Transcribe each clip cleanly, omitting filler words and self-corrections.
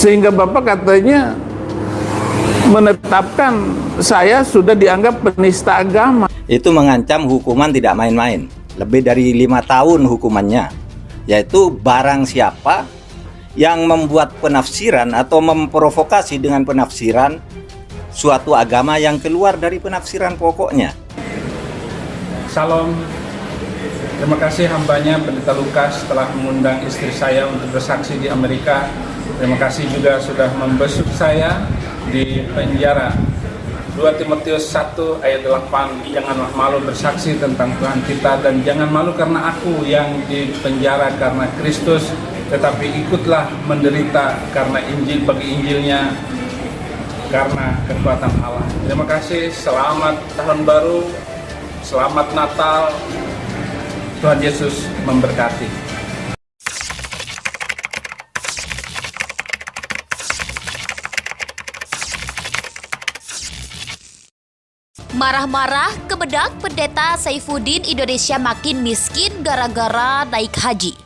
Sehingga Bapak katanya menetapkan saya sudah dianggap penista agama. Itu mengancam hukuman tidak main-main, lebih dari 5 tahun hukumannya, yaitu barang siapa yang membuat penafsiran atau memprovokasi dengan penafsiran suatu agama yang keluar dari penafsiran pokoknya. Salam. Terima kasih hambanya Pendeta Lukas telah mengundang istri saya untuk bersaksi di Amerika. Terima kasih juga sudah membesuk saya di penjara. 2 Timotius 1 ayat 8, janganlah malu bersaksi tentang Tuhan kita, dan jangan malu karena aku yang di penjara karena Kristus, tetapi ikutlah menderita karena Injil, bagi Injilnya, karena kekuatan Allah. Terima kasih, selamat tahun baru, selamat Natal, Tuhan Yesus memberkati. Marah-marah, kebedak Pendeta Saifuddin Indonesia makin miskin gara-gara naik haji.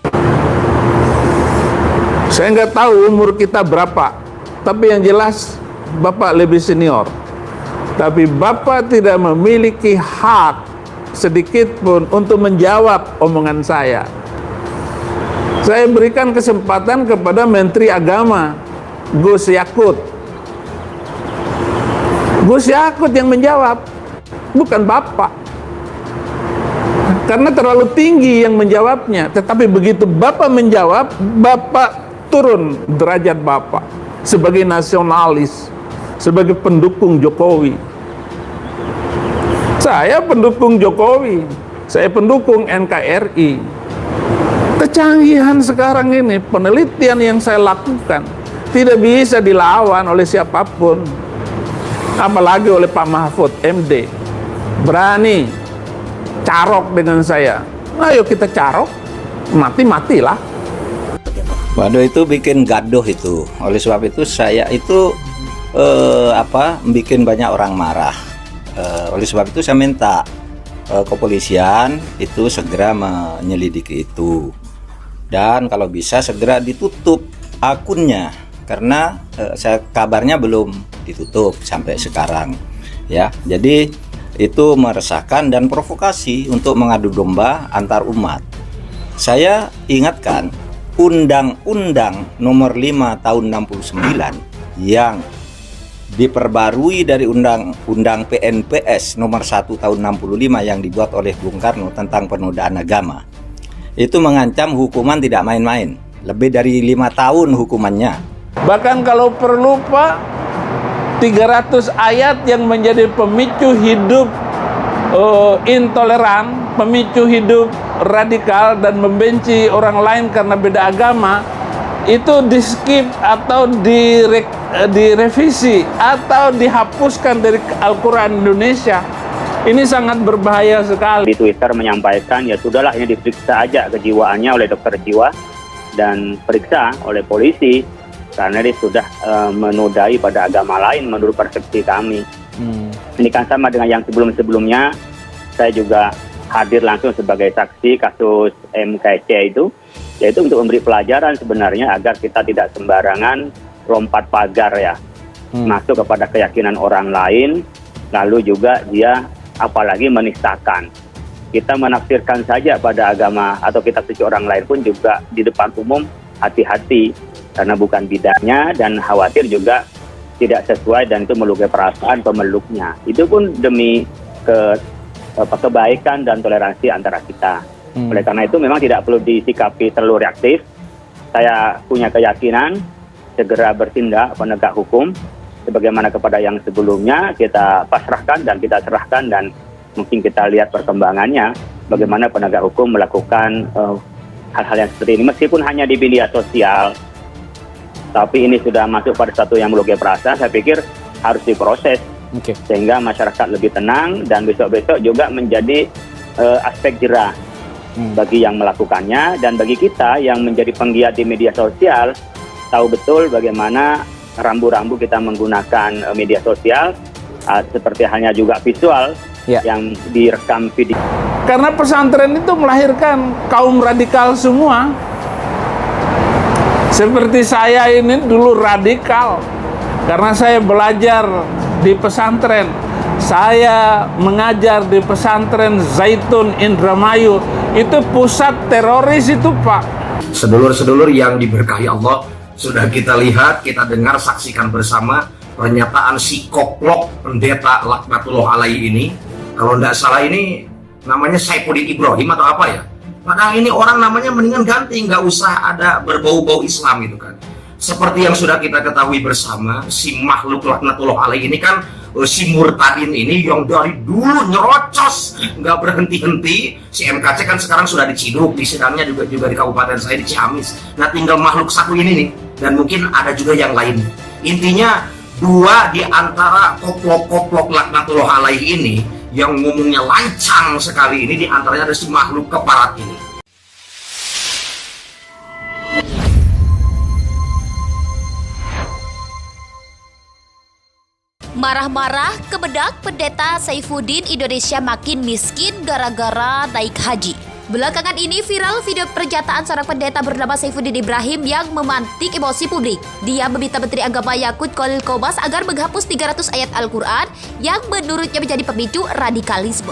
Saya nggak tahu umur kita berapa, tapi yang jelas Bapak lebih senior. Tapi Bapak tidak memiliki hak sedikit pun untuk menjawab omongan saya. Saya berikan kesempatan kepada Menteri Agama, Gus Yakut. Gus Yakut yang menjawab, bukan Bapak. Karena terlalu tinggi yang menjawabnya. Tetapi begitu Bapak menjawab, Bapak turun derajat Bapak sebagai nasionalis, sebagai pendukung Jokowi. Saya pendukung Jokowi, saya pendukung NKRI. Kecanggihan sekarang ini, penelitian yang saya lakukan tidak bisa dilawan oleh siapapun, apalagi oleh Pak Mahfud MD. Berani carok dengan saya, ayo kita carok, mati-matilah. Waduh, itu bikin gaduh itu. Oleh sebab itu saya itu bikin banyak orang marah. Oleh sebab itu saya minta kepolisian itu segera menyelidiki itu, dan kalau bisa segera ditutup akunnya, karena kabarnya belum ditutup sampai sekarang ya. Jadi itu meresahkan dan provokasi untuk mengadu domba antar umat. Saya ingatkan Undang-Undang Nomor 5 Tahun 69 yang diperbarui dari Undang-Undang PNPS Nomor 1 Tahun 65 yang dibuat oleh Bung Karno tentang penodaan agama. Itu mengancam hukuman tidak main-main, lebih dari 5 tahun hukumannya. Bahkan kalau perlu Pak, 300 ayat yang menjadi pemicu hidup intoleran, pemicu hidup radikal dan membenci orang lain karena beda agama, itu di skip atau direvisi atau dihapuskan dari Al-Quran Indonesia. Ini sangat berbahaya sekali. Di Twitter menyampaikan, ya sudahlah, ini diperiksa aja kejiwaannya oleh dokter jiwa dan periksa oleh polisi, karena dia sudah menodai pada agama lain menurut persepsi kami. Ini kan sama dengan yang sebelum-sebelumnya. Saya juga hadir langsung sebagai saksi kasus MKC itu, yaitu untuk memberi pelajaran sebenarnya agar kita tidak sembarangan lompat pagar ya, masuk kepada keyakinan orang lain, lalu juga dia apalagi menistakan. Kita menafsirkan saja pada agama atau kitab suci orang lain pun juga di depan umum hati-hati, karena bukan bidangnya dan khawatir juga tidak sesuai dan itu melukai perasaan pemeluknya. Itu pun demi kebaikan dan toleransi antara kita. Oleh karena itu memang tidak perlu disikapi terlalu reaktif. Saya punya keyakinan segera bertindak penegak hukum sebagaimana kepada yang sebelumnya kita pasrahkan dan kita serahkan, dan mungkin kita lihat perkembangannya bagaimana penegak hukum melakukan hal-hal yang seperti ini meskipun hanya di media sosial. Tapi ini sudah masuk pada satu yang melukai perasaan, saya pikir harus diproses sehingga masyarakat lebih tenang, dan besok-besok juga menjadi aspek jerah bagi yang melakukannya, dan bagi kita yang menjadi penggiat di media sosial tahu betul bagaimana rambu-rambu kita menggunakan media sosial, seperti halnya juga visual yang direkam video. Karena pesantren itu melahirkan kaum radikal semua. Seperti saya ini dulu radikal, karena saya belajar di pesantren. Saya mengajar di pesantren Zaitun Indramayu. Itu pusat teroris itu, Pak. Sedulur-sedulur yang diberkahi Allah, sudah kita lihat, kita dengar, saksikan bersama pernyataan si koplok pendeta laknatullah alaihi ini. Kalau tidak salah ini namanya Saifuddin Ibrahim atau apa ya. Padahal ini orang namanya mendingan ganti, nggak usah ada berbau-bau Islam itu kan. Seperti yang sudah kita ketahui bersama, si makhluk laknatullah alaihi ini kan, si murtadin ini yang dari dulu nyerocos nggak berhenti-henti. Si MKC kan sekarang sudah diciduk, disidangnya juga di kabupaten saya di Ciamis. Nah tinggal makhluk satu ini nih, dan mungkin ada juga yang lain. Intinya dua di antara koplok-koplok laknatullah alaihi ini yang ngomongnya lancang sekali ini, di antaranya ada si makhluk keparat ini. Marah-marah, kebedak pendeta Saifuddin Indonesia makin miskin gara-gara naik haji. Belakangan ini viral video pernyataan seorang pendeta bernama Saifuddin Ibrahim yang memantik emosi publik. Dia meminta Menteri Agama Yakut Khalil Qomas agar menghapus 300 ayat Al-Quran yang menurutnya menjadi pemicu radikalisme.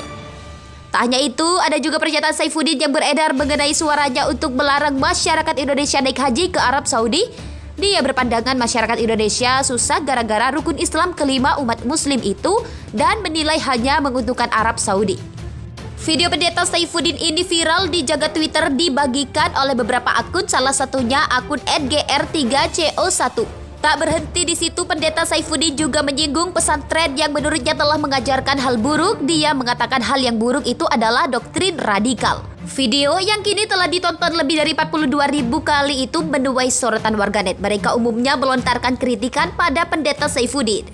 Tak hanya itu, ada juga pernyataan Saifuddin yang beredar mengenai suaranya untuk melarang masyarakat Indonesia naik haji ke Arab Saudi. Dia berpandangan masyarakat Indonesia susah gara-gara rukun Islam kelima umat muslim itu dan menilai hanya menguntungkan Arab Saudi. Video pendeta Saifuddin ini viral di jagat Twitter dibagikan oleh beberapa akun, salah satunya akun @gr3co1. Tak berhenti di situ, pendeta Saifuddin juga menyinggung pesantren yang menurutnya telah mengajarkan hal buruk. Dia mengatakan hal yang buruk itu adalah doktrin radikal. Video yang kini telah ditonton lebih dari 42.000 kali itu menuai sorotan warganet. Mereka umumnya melontarkan kritikan pada pendeta Saifuddin.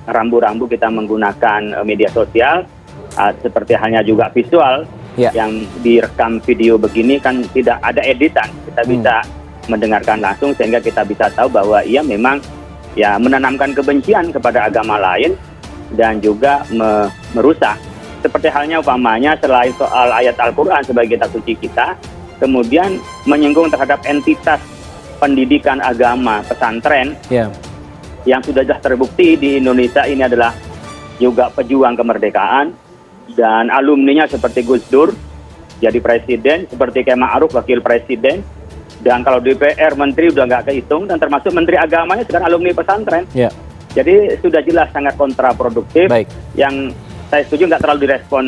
Rambu-rambu kita menggunakan media sosial, seperti halnya juga visual, yang direkam video begini kan tidak ada editan. Kita bisa mendengarkan langsung sehingga kita bisa tahu bahwa ia memang ya menanamkan kebencian kepada agama lain dan juga merusak. Seperti halnya umpamanya selain soal ayat Al-Quran sebagai kitab suci kita, kemudian menyinggung terhadap entitas pendidikan agama pesantren yang sudah terbukti di Indonesia ini adalah juga pejuang kemerdekaan, dan alumninya seperti Gus Dur jadi presiden, seperti Kiai Ma'ruf wakil presiden, dan kalau DPR menteri udah nggak kehitung, dan termasuk menteri agamanya sekarang alumni pesantren. Jadi sudah jelas sangat kontraproduktif. Yang saya setuju nggak terlalu direspon